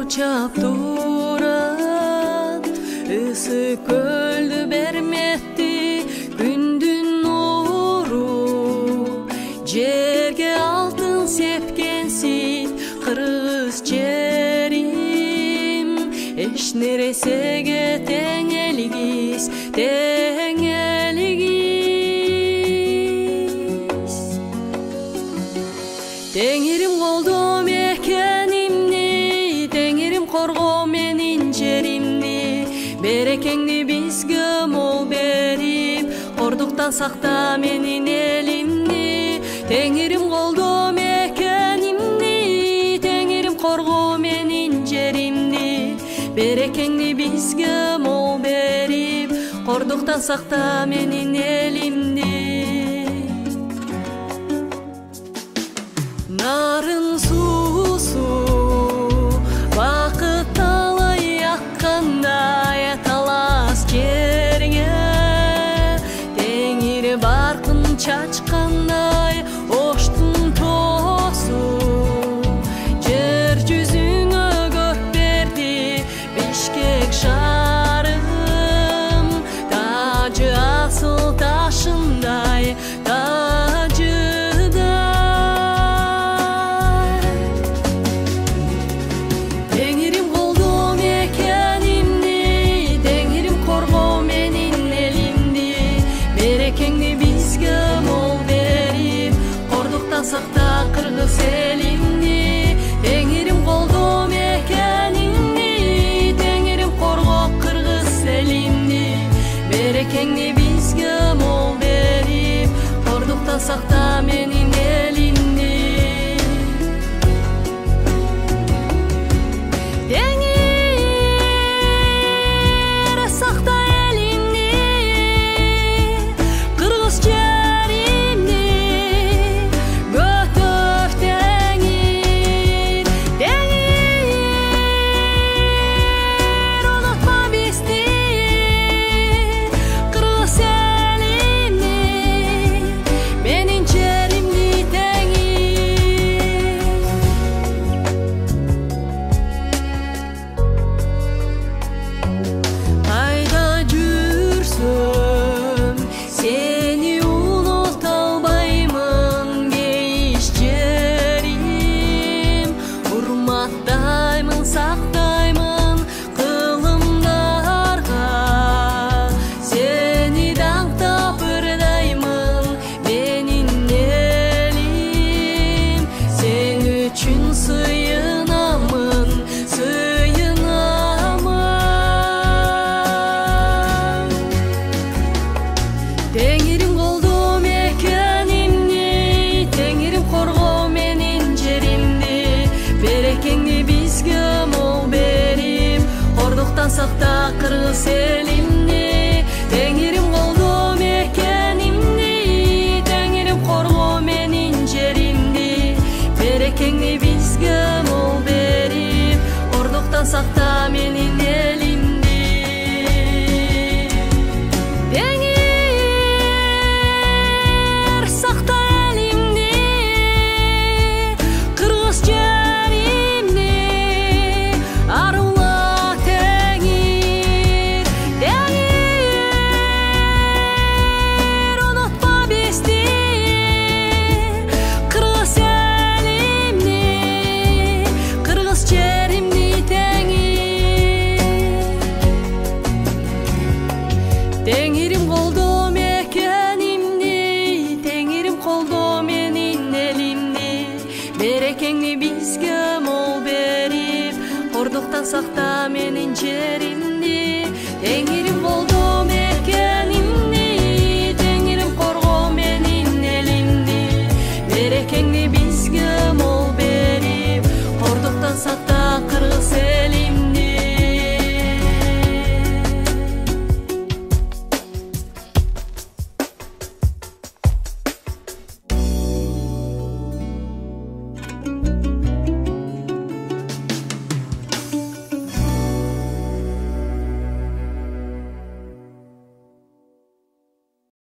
курчап турат, ысы көлдү берметти күндүн нуру. Жерге алтын сепкенсип кыргыз жерим, эч нересеге тең элгиз, тең элгиз. Теңирим колдом экенимни, теңирим коргоо менин жеримни, берекеңди бизге мол берип, кордуктан сакта менин элимни. Теңирим колдом экенимни, теңирим коргоо менин жеримни, берекеңди бизге мол берип, кордуктан сакта менин элимни. Нарын суусу бакыт талай аккандай, талас жерге теңир баркын чачкандай, оштун тоосу жер жүзүңө көп берди Бишкек шаарым, тажы асыл ташындай, сакта кыргыз элимни. Теңирим колдом экенимни, теңирим коргоо кыргыз элимни, берекеңди бизге мол берип, кордуктан сакта менин элимни. Теңир сакта элимни, кыргыз сактаймын кылымдарга, сени даңктап ырдаймын менин элим, сен үчүн сыйынамын, сыйынамын. Теңирим колдом экенимни, теңирим коргоо менин жеримди, берекеңди бизге мол берип, кордуктан сакта кыргыз элимни. Теңирим колдом экенимни, теңирим коргоо менин жеримди, берекеңди бизге мол берип, кордуктан сакта менин элимди. Теңир сакта элимни, кыргыз Теңирим колдом экенимни, теңирим колдоо менин элимни, берекеңди бизге мол берип, кордуктан сакта менин жеримди.